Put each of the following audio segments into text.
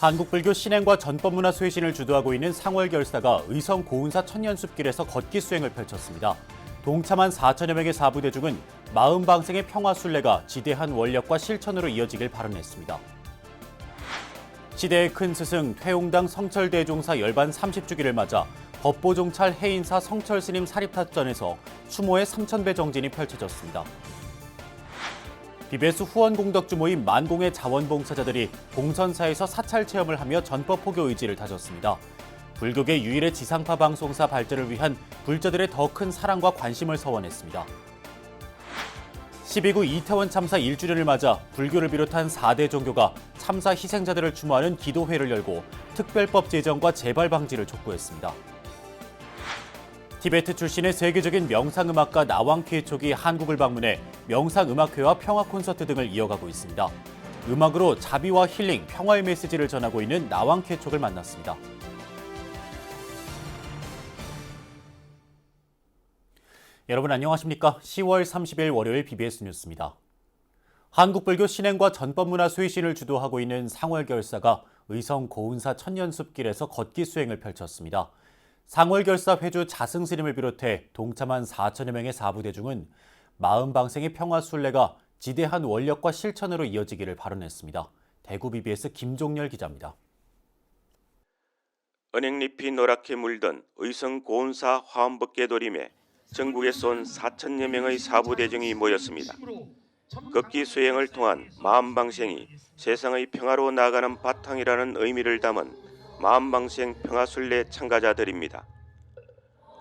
한국불교 신행과 전법문화 쇄신을 주도하고 있는 상월결사가 의성 고운사 천년숲길에서 걷기 수행을 펼쳤습니다. 동참한 4천여 명의 사부대중은 마음방생의 평화순례가 지대한 원력과 실천으로 이어지길 발언했습니다. 시대의 큰 스승 퇴용당 성철대종사 열반 30주기를 맞아 법보종찰 해인사 성철스님 사립탑전에서 추모의 3,000배 정진이 펼쳐졌습니다. BBS 후원공덕주 모임 만공의 자원봉사자들이 봉선사에서 사찰 체험을 하며 전법 포교 의지를 다졌습니다. 불교계 유일의 지상파 방송사 발전을 위한 불자들의 더 큰 사랑과 관심을 서원했습니다. 12구 이태원 참사 1주년을 맞아 불교를 비롯한 4대 종교가 참사 희생자들을 추모하는 기도회를 열고 특별법 제정과 재발 방지를 촉구했습니다. 티베트 출신의 세계적인 명상음악가 나왕 퀴에촉이 한국을 방문해 명상음악회와 평화 콘서트 등을 이어가고 있습니다. 음악으로 자비와 힐링, 평화의 메시지를 전하고 있는 나왕 퀴에촉을 만났습니다. 여러분 안녕하십니까? 10월 30일 월요일 BBS 뉴스입니다. 한국불교 신행과 전법문화 쇄신을 주도하고 있는 상월결사가 의성 고운사 천년숲길에서 걷기 수행을 펼쳤습니다. 상월결사 회주 자승스님을 비롯해 동참한 4천여 명의 사부대중은 마음방생의 평화순례가 지대한 원력과 실천으로 이어지기를 발언했습니다. 대구 BBS 김종열 기자입니다. 은행잎이 노랗게 물든 의성 고운사 화엄법계도림에 전국에서 온 4천여 명의 사부대중이 모였습니다. 걷기 수행을 통한 마음방생이 세상의 평화로 나아가는 바탕이라는 의미를 담은 마음방생 평화순례 참가자들입니다.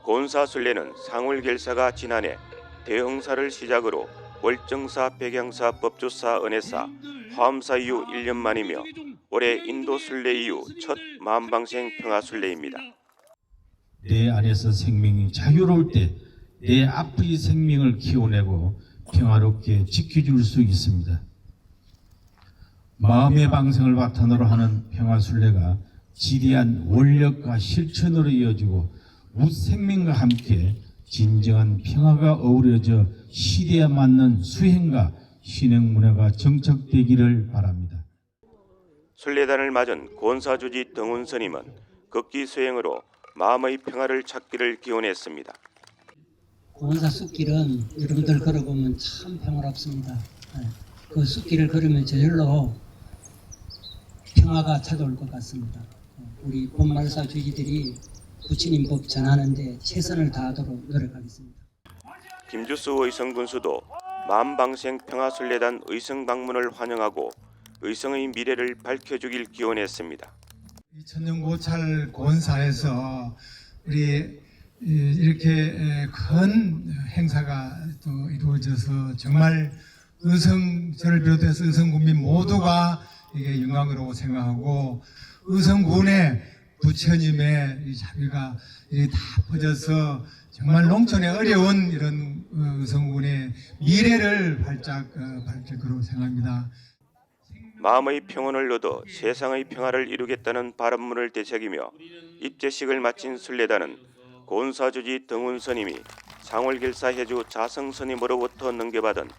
고운사 순례는 상월결사가 지난해 대흥사를 시작으로 월정사, 백양사, 법주사, 은혜사, 화엄사 이후 1년 만이며 올해 인도 순례 이후 첫 마음방생 평화순례입니다. 내 안에서 생명이 자유로울 때 내 앞의 생명을 키워내고 평화롭게 지켜줄 수 있습니다. 마음의 방생을 바탕으로 하는 평화순례가 지대한 원력과 실천으로 이어지고 무생명과 함께 진정한 평화가 어우러져 시대에 맞는 수행과 신행 문화가 정착되기를 바랍니다. 순례단을 맞은 고운사주지 등운 스님은 걷기 수행으로 마음의 평화를 찾기를 기원했습니다. 고운사 숲길은 여러분들 걸어보면 참 평화롭습니다. 그 숲길을 걸으면 저절로 평화가 찾아올 것 같습니다. 우리 본말사 주지들이 부처님 법 전하는데 최선을 다하도록 노력하겠습니다. 김주수 의성군수도 마음방생 평화순례단 의성 방문을 환영하고 의성의 미래를 밝혀주길 기원했습니다. 천년고찰 고운사에서 우리 이렇게 큰 행사가 또 이루어져서 정말 의성 저를 비롯해서 의성군민 모두가 이게 영광으로 생각하고 의성군의 부처님의 이 자비가 다 퍼져서 정말 농촌의 어려운 이런 의성군의 미래를 활짝 밝힐 거라고 생각합니다. 마음의 평온을 얻어 세상의 평화를 이루겠다는 발언문을 되새기며 입제식을 마친 순례단은 고운사주지 등운 스님이 상월결사 해주 자성 스님으로부터 넘겨받은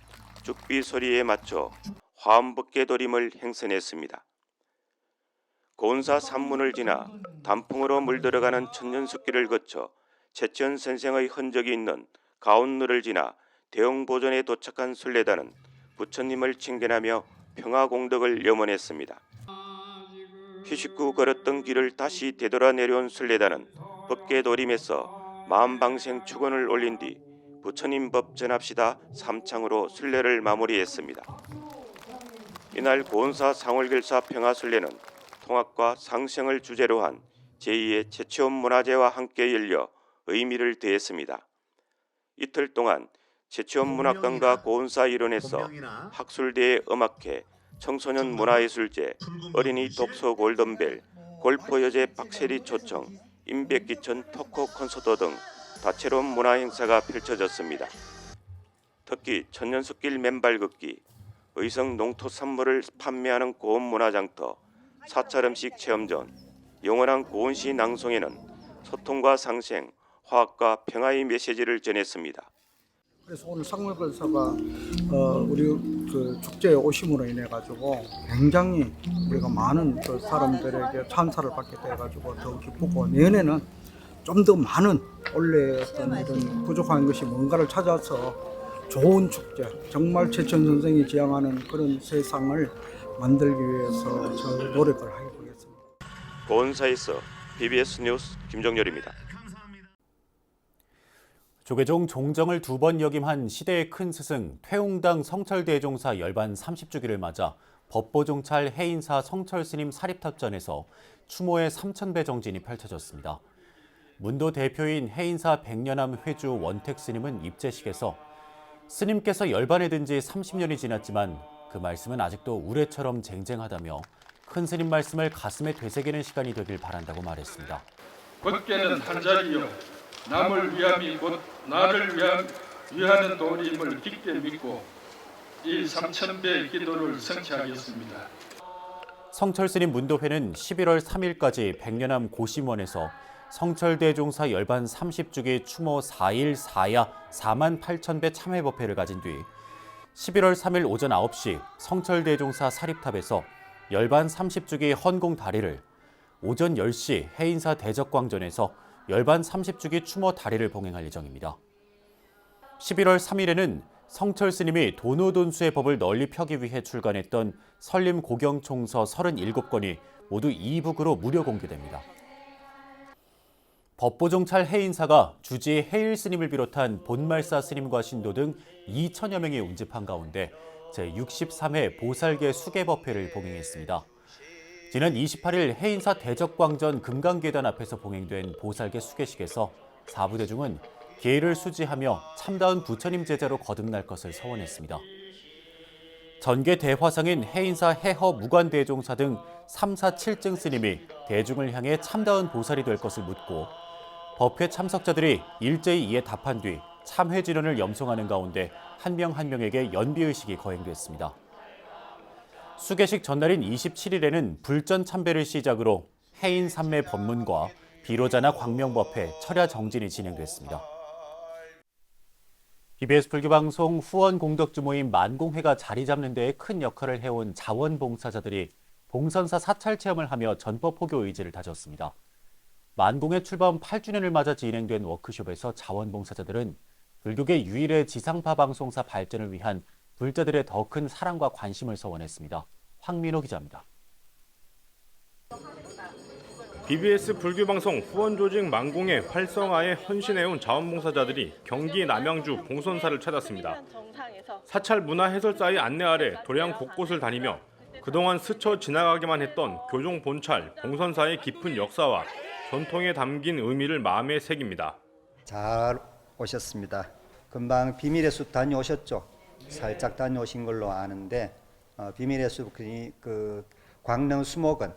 죽비 소리에 맞춰 화엄법계도림을 행선했습니다. 고운사 산문을 지나 단풍으로 물들어가는 천년숲길을 거쳐 채천 선생의 흔적이 있는 가온루를 지나 대흥보전에 도착한 순례단은 부처님을 칭견하며 평화공덕을 염원했습니다. 휴식 후 걸었던 길을 다시 되돌아 내려온 순례단은 법계도림에서 마음방생 축원을 올린 뒤 부처님 법 전합시다 3창으로 순례를 마무리했습니다. 이날 고운사 상월결사 평화순례는 통합과 상생을 주제로 한 제2의 제치원 문화제와 함께 열려 의미를 더했습니다. 이틀 동안 제치원 문학관과 고운사 일원에서 학술대회 음악회, 청소년 문화예술제, 어린이 독서 골든벨, 골프 여제 박세리 초청, 임백기천 토크 콘서트 등 다채로운 문화 행사가 펼쳐졌습니다. 특히 천년숲길 맨발 걷기, 의성 농토산물을 판매하는 고운문화장터, 사찰음식 체험전, 영원한 고운시 낭송에는 소통과 상생, 화학과 평화의 메시지를 전했습니다. 그래서 오늘 상월결사가 우리 그 축제에 오심으로 인해 가지고 굉장히 우리가 많은 그 사람들에게 찬사를 받게 돼 가지고 더 기쁘고, 내년에는 좀 더 많은 원래 어떤 이런 부족한 것이 뭔가를 찾아서 좋은 축제, 정말 최천 선생이 지향하는 그런 세상을 만들기 위해서 저 노력을 해보겠습니다. 고은사에서 BBS 뉴스 김정열입니다. 조계종 종정을 2번 역임한 시대의 큰 스승 퇴웅당 성철대종사 열반 30주기를 맞아 법보종찰 해인사 성철스님 사립탑전에서 추모의 3,000배 정진이 펼쳐졌습니다. 문도 대표인 해인사 백년암 회주 원택스님은 입제식에서 스님께서 열반에 든 지 30년이 지났지만 그 말씀은 아직도 우레처럼 쟁쟁하다며 큰 스님 말씀을 가슴에 되새기는 시간이 되길 바란다고 말했습니다. 곧게는 한 자리요 남을 위함이 곧 나를 위하는 도리임을 깊게 믿고 이 3,000배의 기도를 성취하겠습니다. 성철스님 문도회는 11월 3일까지 백년암 고심원에서 성철대종사 열반 30주기 추모 4일 4야 48,000배 참회법회를 가진 뒤 11월 3일 오전 9시 성철대종사 사립탑에서 열반 30주기 헌공 다리를, 오전 10시 해인사 대적광전에서 열반 30주기 추모 다리를 봉행할 예정입니다. 11월 3일에는 성철 스님이 도노돈수의 법을 널리 펴기 위해 출간했던 설림 고경총서 37권이 모두 이북으로 무료 공개됩니다. 법보종찰 해인사가 주지 해일 스님을 비롯한 본말사 스님과 신도 등 2천여 명이 운집한 가운데 제63회 보살계 수계법회를 봉행했습니다. 지난 28일 해인사 대적광전 금강계단 앞에서 봉행된 보살계 수계식에서 사부대중은 계를 수지하며 참다운 부처님 제자로 거듭날 것을 서원했습니다. 전계 대화상인 해인사 해허 무관대종사 등 3, 4, 7증 스님이 대중을 향해 참다운 보살이 될 것을 묻고 법회 참석자들이 일제히 이에 답한 뒤 참회 진언을 염송하는 가운데 한 명 한 명에게 연비의식이 거행됐습니다. 수계식 전날인 27일에는 불전 참배를 시작으로 해인 삼매 법문과 비로자나 광명법회, 철야 정진이 진행됐습니다. BBS 불교방송 후원 공덕주 모임 만공회가 자리 잡는 데에 큰 역할을 해온 자원봉사자들이 봉선사 사찰 체험을 하며 전법 포교 의지를 다졌습니다. 만공회 출범 8주년을 맞아 진행된 워크숍에서 자원봉사자들은 불교계 유일의 지상파 방송사 발전을 위한 불자들의 더 큰 사랑과 관심을 서원했습니다. 황민호 기자입니다. BBS 불교방송 후원조직 만공회 활성화에 헌신해온 자원봉사자들이 경기 남양주 봉선사를 찾았습니다. 사찰 문화해설사의 안내 아래 도량 곳곳을 다니며 그동안 스쳐 지나가기만 했던 교종 본찰, 봉선사의 깊은 역사와 전통에 담긴 의미를 마음에 새깁니다. 잘 오셨습니다. 금방 비밀의 숲 다녀오셨죠? 살짝 다녀오신 걸로 아는데 비밀의 숲 그 광릉 수목원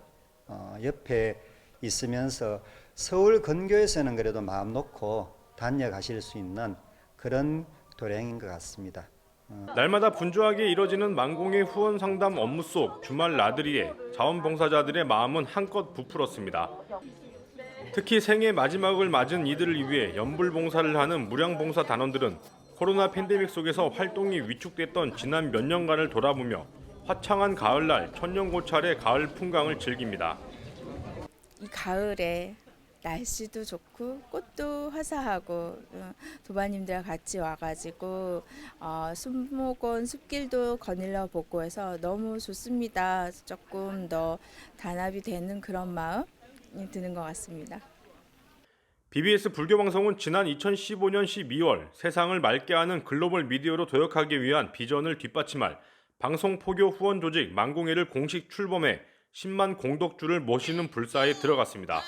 옆에 있으면서 서울 근교에서는 그래도 마음 놓고 다녀가실 수 있는 그런 도량인 것 같습니다. 날마다 분주하게 이뤄지는 만공회 후원 상담 업무 속 주말 나들이에 자원봉사자들의 마음은 한껏 부풀었습니다. 특히 생애 마지막을 맞은 이들을 위해 연불봉사를 하는 무량봉사 단원들은 코로나 팬데믹 속에서 활동이 위축됐던 지난 몇 년간을 돌아보며 화창한 가을날 천년고찰의 가을 풍광을 즐깁니다. 이 가을에 날씨도 좋고 꽃도 화사하고 도반님들과 같이 와가지고 수목원 숲길도 거닐러 보고 해서 너무 좋습니다. 조금 더 단합이 되는 그런 마음이 드는 것 같습니다. BBS 불교방송은 지난 2015년 12월 세상을 맑게 하는 글로벌 미디어로 도약하기 위한 비전을 뒷받침할 방송 포교 후원 조직 만공회를 공식 출범해 10만 공덕주를 모시는 불사에 들어갔습니다.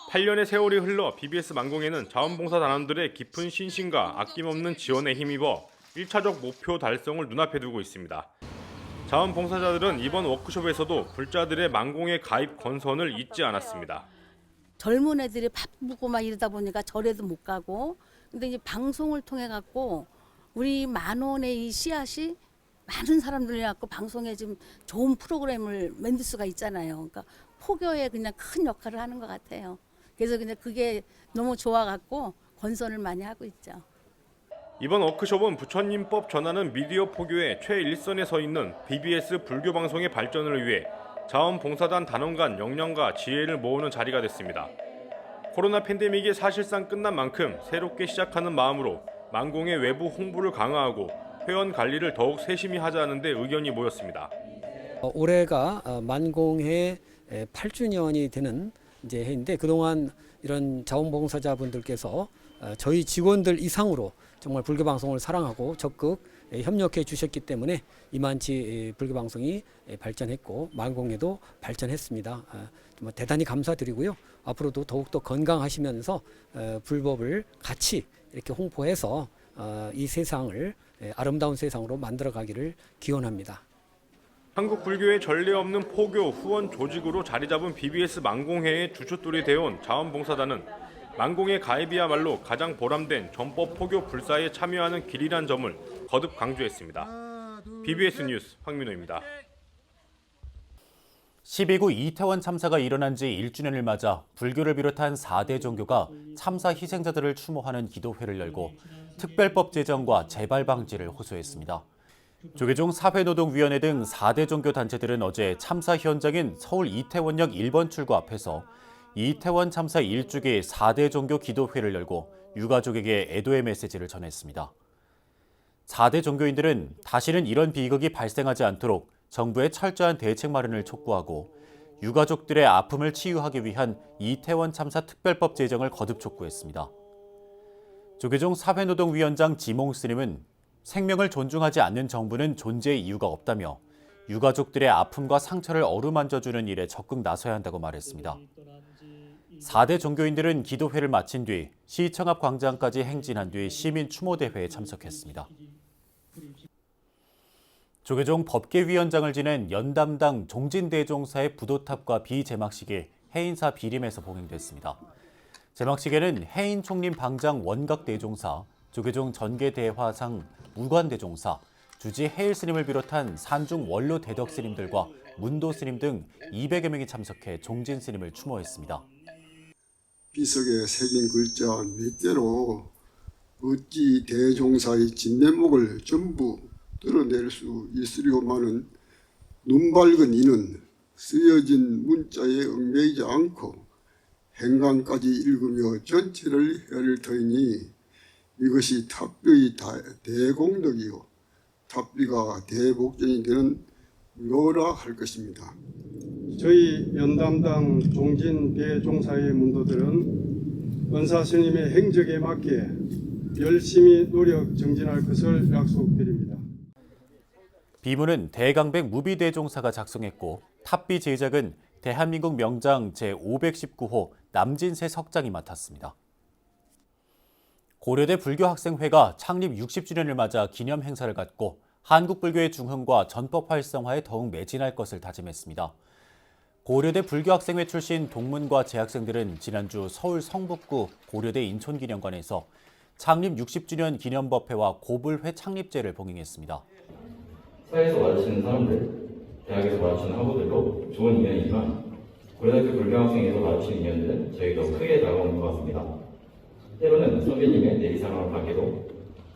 8년의 세월이 흘러 BBS 만공회는 자원봉사 단원들의 깊은 신심과 아낌없는 지원에 힘입어 1차적 목표 달성을 눈앞에 두고 있습니다. 자원봉사자들은 이번 워크숍에서도 불자들의 만공회 가입 건선을 잊지 않았습니다. 젊은 애들이 바쁘고 막 이러다 보니까 절에도 못 가고, 근데 이제 방송을 통해 갖고 우리 만원의 이 씨앗이 많은 사람들이 갖고 방송에 지금 좋은 프로그램을 만들 수가 있잖아요. 그러니까 포교에 그냥 큰 역할을 하는 것 같아요. 그래서 그냥 그게 너무 좋아 갖고 건선을 많이 하고 있죠. 이번 워크숍은 부처님법 전하는 미디어 포교의 최일선에 서 있는 BBS 불교 방송의 발전을 위해 자원봉사단 단원간 역량과 지혜를 모으는 자리가 됐습니다. 코로나 팬데믹이 사실상 끝난 만큼 새롭게 시작하는 마음으로 만공의 외부 홍보를 강화하고 회원 관리를 더욱 세심히 하자는 데 의견이 모였습니다. 올해가 만공회 8주년이 되는 이제 해인데 그동안 이런 자원봉사자분들께서 저희 직원들 이상으로 정말 불교방송을 사랑하고 적극 협력해 주셨기 때문에 이만치 불교방송이 발전했고 만공회도 발전했습니다. 정말 대단히 감사드리고요. 앞으로도 더욱더 건강하시면서 불법을 같이 이렇게 홍보해서 이 세상을 아름다운 세상으로 만들어가기를 기원합니다. 한국 불교의 전례 없는 포교 후원 조직으로 자리 잡은 BBS 만공회의 주춧돌이 되어온 자원봉사단은 만공회 가입이야말로 가장 보람된 전법 포교 불사에 참여하는 길이란 점을 거듭 강조했습니다. BBS 뉴스 황민호입니다. 12구 이태원 참사가 일어난 지 1주년을 맞아 불교를 비롯한 4대 종교가 참사 희생자들을 추모하는 기도회를 열고 특별법 제정과 재발 방지를 호소했습니다. 조계종 사회노동위원회 등 4대 종교 단체들은 어제 참사 현장인 서울 이태원역 1번 출구 앞에서 이태원 참사 1주기 4대 종교 기도회를 열고 유가족에게 애도의 메시지를 전했습니다. 4대 종교인들은 다시는 이런 비극이 발생하지 않도록 정부의 철저한 대책 마련을 촉구하고 유가족들의 아픔을 치유하기 위한 이태원 참사 특별법 제정을 거듭 촉구했습니다. 조계종 사회노동위원장 지몽 스님은 생명을 존중하지 않는 정부는 존재의 이유가 없다며 유가족들의 아픔과 상처를 어루만져주는 일에 적극 나서야 한다고 말했습니다. 4대 종교인들은 기도회를 마친 뒤 시청 앞 광장까지 행진한 뒤 시민 추모대회에 참석했습니다. 조계종 법계위원장을 지낸 연담당 종진대종사의 부도탑과 비제막식이 해인사 비림에서 봉행됐습니다. 제막식에는 해인 총림 방장 원각대종사, 조계종 전계대화상 무관대종사, 주지 해일스님을 비롯한 산중 원로 대덕스님들과 문도스님 등 200여 명이 참석해 종진스님을 추모했습니다. 비석에 새긴 글자 몇 개로 어찌 대종사의 진면목을 전부 드러낼 수 있으려마는 눈 밝은 이는 쓰여진 문자에 얽매이지 않고 행간까지 읽으며 전체를 헤아릴 터이니 이것이 탑비의 대공덕이요 탑비가 대복전이 되는 묘라 할 것입니다. 저희 연담당 종진 대종사의 문도들은 은사스님의 행적에 맞게 열심히 노력 정진할 것을 약속드립니다. 비문은 대강백 무비대종사가 작성했고 탑비 제작은 대한민국 명장 제519호 남진세 석장이 맡았습니다. 고려대 불교학생회가 창립 60주년을 맞아 기념 행사를 갖고 한국불교의 중흥과 전법 활성화에 더욱 매진할 것을 다짐했습니다. 고려대 불교학생회 출신 동문과 재학생들은 지난주 서울 성북구 고려대 인촌기념관에서 창립 60주년 기념법회와 고불회 창립제를 봉행했습니다. 사회에서 마주치는 사람들, 대학에서 마주치는 학우들도 좋은 인연이지만 고려대학교 불교학생회에서 마주치는 인연들은 저희도 크게 다가오는 것 같습니다. 때로는 선배님의 내리사랑을 받게도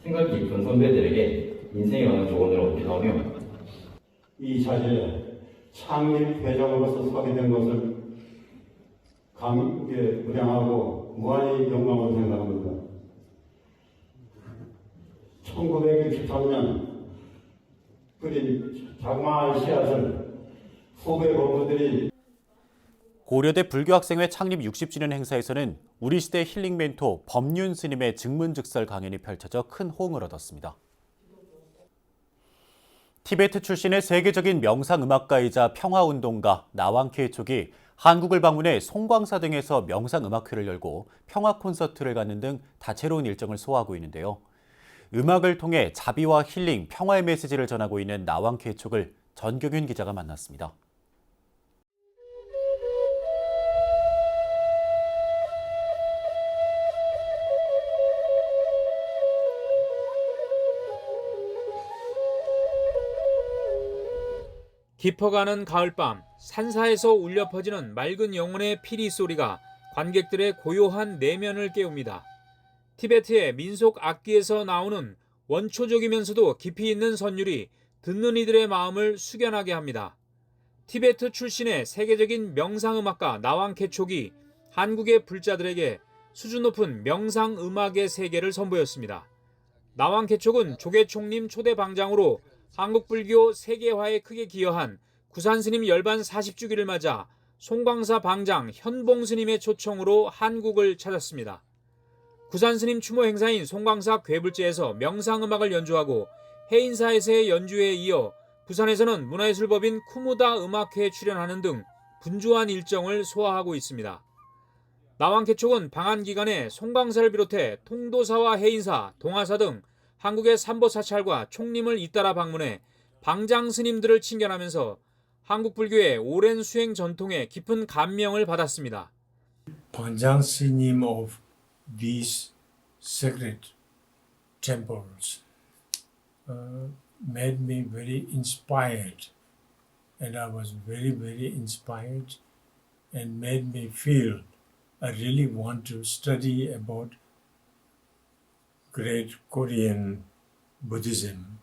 생각 깊은 선배들에게 인생에 관한 조언을 얻기도 하며 이 자리에 창립 회장으로서 서게 된 것을 무량하고 무한히 영광으로 생각합니다. 1963년 뿌린 자그마한 씨앗을 후배 공부들이 고려대 불교학생회 창립 60주년 행사에서는 우리 시대 힐링 멘토 법륜 스님의 증문즉설 강연이 펼쳐져 큰 호응을 얻었습니다. 티베트 출신의 세계적인 명상음악가이자 평화운동가 나왕케이촉이 한국을 방문해 송광사 등에서 명상음악회를 열고 평화 콘서트를 갖는 등 다채로운 일정을 소화하고 있는데요. 음악을 통해 자비와 힐링, 평화의 메시지를 전하고 있는 나왕케이촉을 전경윤 기자가 만났습니다. 깊어가는 가을밤, 산사에서 울려 퍼지는 맑은 영혼의 피리 소리가 관객들의 고요한 내면을 깨웁니다. 티베트의 민속 악기에서 나오는 원초적이면서도 깊이 있는 선율이 듣는 이들의 마음을 숙연하게 합니다. 티베트 출신의 세계적인 명상음악가 나왕케촉이 한국의 불자들에게 수준 높은 명상음악의 세계를 선보였습니다. 나왕케촉은 조계총림 초대 방장으로 한국불교 세계화에 크게 기여한 구산스님 열반 40주기를 맞아 송광사 방장 현봉스님의 초청으로 한국을 찾았습니다. 구산스님 추모 행사인 송광사 괴불제에서 명상음악을 연주하고 해인사에서의 연주에 이어 부산에서는 문화예술법인 쿠무다 음악회에 출연하는 등 분주한 일정을 소화하고 있습니다. 나왕케촉은 방한 기간에 송광사를 비롯해 통도사와 해인사, 동화사 등 한국의 삼보사찰과 총림을 잇따라 방문해 방장 스님들을 친견하면서 한국 불교의 오랜 수행 전통에 깊은 감명을 받았습니다. 방장 스님 of these sacred temples made me very inspired, and I was very inspired and made me feel I really want to study about great Korean Buddhism.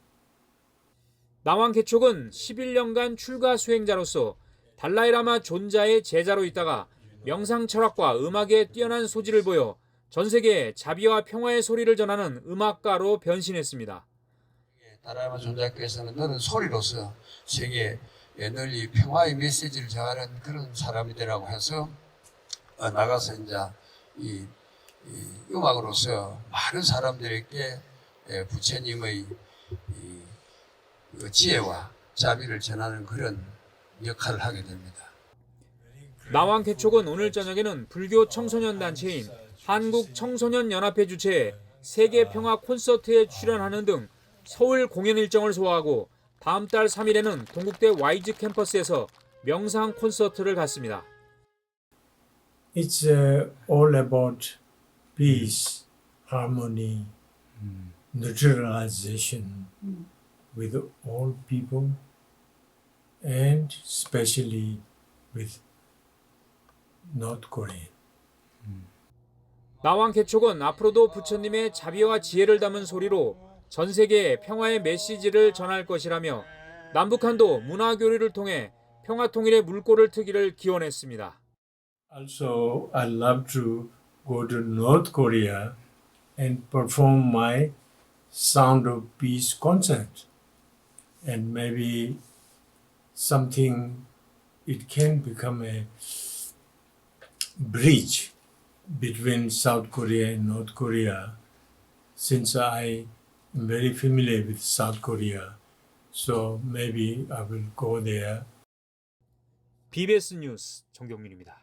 나왕케촉은 11년간 출가 수행자로서 달라이라마 존자의 제자로 있다가 명상 철학과 음악에 뛰어난 소질을 보여 전 세계에 자비와 평화의 소리를 전하는 음악가로 변신했습니다. 달라이라마 존자께서는 너는 소리로서 세계에 널리 평화의 메시지를 전하는 그런 사람이 되라고 해서 나가서 이제 이 음악으로서 많은 사람들에게 부처님의 지혜와 자비를 전하는 그런 역할을 하게 됩니다. 나왕케촉은 오늘 저녁에는 불교 청소년 단체인 한국청소년연합회 주최의 세계평화 콘서트에 출연하는 등 서울 공연 일정을 소화하고 다음 달 3일에는 동국대 YG 캠퍼스에서 명상 콘서트를 갖습니다. It's all about peace, harmony, neutralization with all people and especially with North Korea. 나왕케촉은 앞으로도 부처님의 자비와 지혜를 담은 소리로 전 세계에 평화의 메시지를 전할 것이라며 남북한도 문화교류를 통해 평화통일의 물꼬를 트기를 기원했습니다. Also, I love to go to North Korea and perform my Sound of Peace concert. And maybe something, it can become a bridge between South Korea and North Korea, since I am very familiar with South Korea. So maybe I will go there. BBS 뉴스 정경민입니다.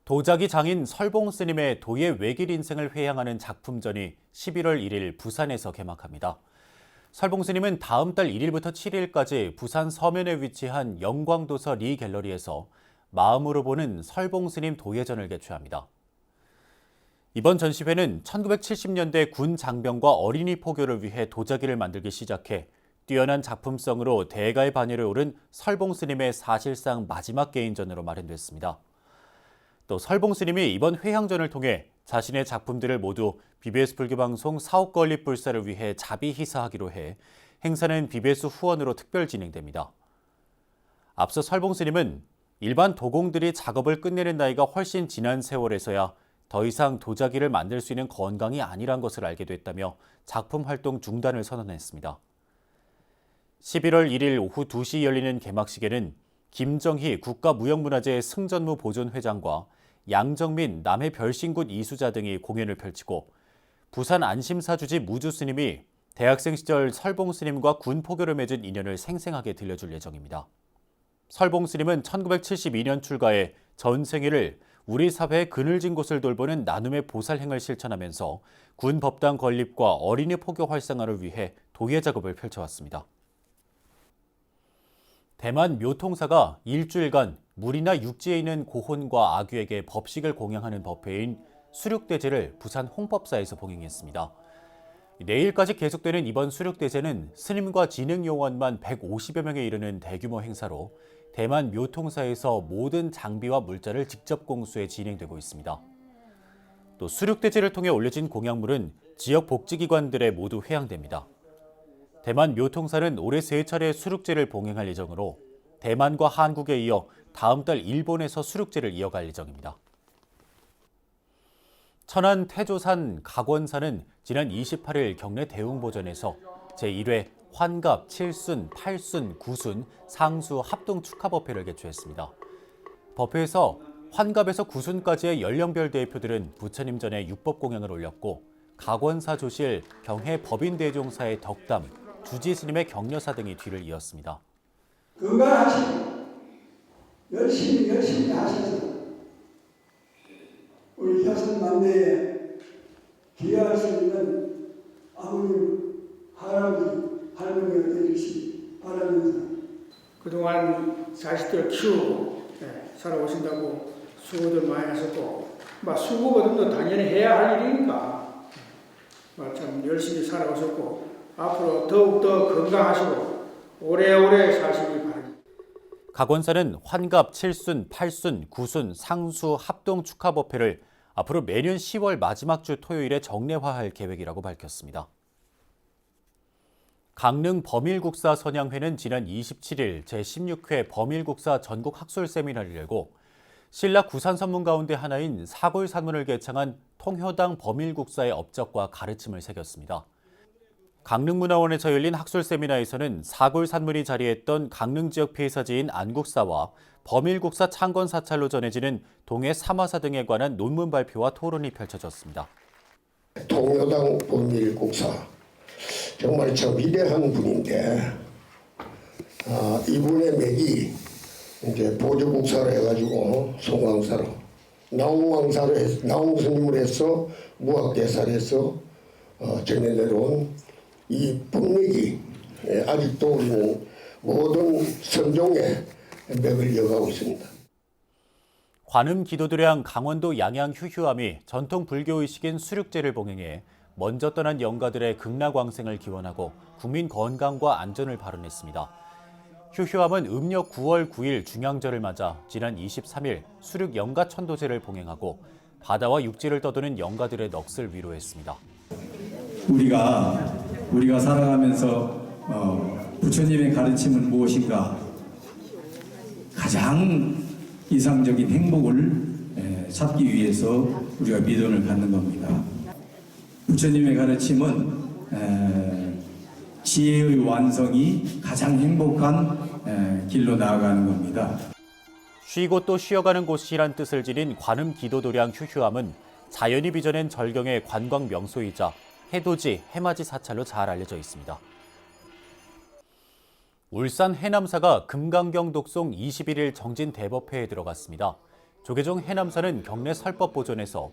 도자기 장인 설봉 스님의 도의 외길 인생을 회향하는 작품전이 11월 1일 부산에서 개막합니다. 설봉 스님은 다음 달 1일부터 7일까지 부산 서면에 위치한 영광도서 리 갤러리에서 마음으로 보는 설봉 스님 도예전을 개최합니다. 이번 전시회는 1970년대 군 장병과 어린이 포교를 위해 도자기를 만들기 시작해 뛰어난 작품성으로 대가의 반열에 오른 설봉 스님의 사실상 마지막 개인전으로 마련됐습니다. 또 설봉 스님이 이번 회향전을 통해 자신의 작품들을 모두 BBS 불교방송 사옥건립불사를 위해 자비 희사하기로 해 행사는 BBS 후원으로 특별 진행됩니다. 앞서 설봉 스님은 일반 도공들이 작업을 끝내는 나이가 훨씬 지난 세월에서야 더 이상 도자기를 만들 수 있는 건강이 아니란 것을 알게 됐다며 작품 활동 중단을 선언했습니다. 11월 1일 오후 2시 열리는 개막식에는 김정희 국가무형문화재 승전무 보존회장과 양정민 남해 별신굿 이수자 등이 공연을 펼치고 부산 안심사주지 무주스님이 대학생 시절 설봉 스님과 군 포교를 맺은 인연을 생생하게 들려줄 예정입니다. 설봉 스님은 1972년 출가해 전생애를 우리 사회의 그늘진 곳을 돌보는 나눔의 보살행을 실천하면서 군 법당 건립과 어린이 포교 활성화를 위해 도예 작업을 펼쳐왔습니다. 대만 묘통사가 일주일간 물이나 육지에 있는 고혼과 아귀에게 법식을 공양하는 법회인 수륙대제를 부산 홍법사에서 봉행했습니다. 내일까지 계속되는 이번 수륙대제는 스님과 진흥요원만 150여 명에 이르는 대규모 행사로 대만 묘통사에서 모든 장비와 물자를 직접 공수해 진행되고 있습니다. 또 수륙대지를 통해 올려진 공약물은 지역 복지기관들에 모두 회양됩니다. 대만 묘통사는 올해 3차례 수륙제를 봉행할 예정으로 대만과 한국에 이어 다음 달 일본에서 수륙제를 이어갈 예정입니다. 천안 태조산 각원사는 지난 28일 경내 대웅보전에서 제1회 환갑 7순, 8순, 9순 상수 합동 축하법회를 개최했습니다. 법회에서 환갑에서 9순까지의 연령별 대표들은 부처님 전에 육법공양을 올렸고 각원사 조실, 경해 법인대종사의 덕담, 주지스님의 격려사 등이 뒤를 이었습니다. 건강하시고 열심히 하셔서 우리 자손 만대에 기여할 수 있는 아버님, 할아버지, 할머니가 되주시기 바랍니다. 그동안 자식들 키우고 살아오신다고 수고들 많이 하셨고 수고보다도 당연히 해야 할 일이니까 참 열심히 살아오셨고 앞으로 더욱더 건강하시고 오래오래 사시기 바랍니다. 각원사는 환갑 7순, 8순, 9순 상수 합동 축하법회를 앞으로 매년 10월 마지막 주 토요일에 정례화할 계획이라고 밝혔습니다. 강릉 범일국사 선양회는 지난 27일 제16회 범일국사 전국 학술 세미나를 열고 신라 구산 선문 가운데 하나인 사골산문을 개창한 통효당 범일국사의 업적과 가르침을 새겼습니다. 강릉문화원에서 열린 학술 세미나에서는 사골산문이 자리했던 강릉 지역 폐사지인 안국사와 범일국사 창건 사찰로 전해지는 동해 삼화사 등에 관한 논문 발표와 토론이 펼쳐졌습니다. 통효당 범일국사 정말 저 위대한 분인데 이분의 맥이 이제 보조국사로 해가지고 송왕사로 나홍 스님을 해서 무학대사를 해서 전해 내려온 이 법맥이 아직도 우리는 모든 선종의 맥을 이어가고 있습니다. 관음 기도도량 강원도 양양 휴휴암이 전통 불교의식인 수륙제를 봉행해 먼저 떠난 영가들의 극락왕생을 기원하고 국민 건강과 안전을 발언했습니다. 휴휴암은 음력 9월 9일 중양절을 맞아 지난 23일 수륙 영가천도제를 봉행하고 바다와 육지를 떠도는 영가들의 넋을 위로했습니다. 우리가 살아가면서 부처님의 가르침은 무엇인가? 가장 이상적인 행복을 찾기 위해서 우리가 미련을 갖는 겁니다. 부처님의 가르침은 지혜의 완성이 가장 행복한 길로 나아가는 겁니다. 쉬고 또 쉬어가는 곳이란 뜻을 지닌 관음 기도도량 휴휴암은 자연이 빚어낸 절경의 관광 명소이자 해돋이, 해맞이 사찰로 잘 알려져 있습니다. 울산 해남사가 금강경 독송 21일 정진 대법회에 들어갔습니다. 조계종 해남사는 경내 설법 보존에서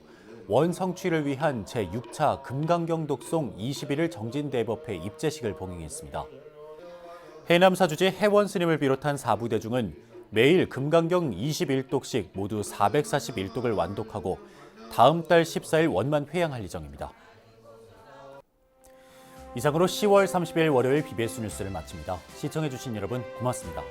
원 성취를 위한 제6차 금강경 독송 21일 정진 대법회 입제식을 봉행했습니다. 해남사 주지 해원 스님을 비롯한 사부대중은 매일 금강경 21독씩 모두 441독을 완독하고 다음 달 14일 원만 회양할 예정입니다. 이상으로 10월 30일 월요일 BBS 뉴스를 마칩니다. 시청해주신 여러분 고맙습니다.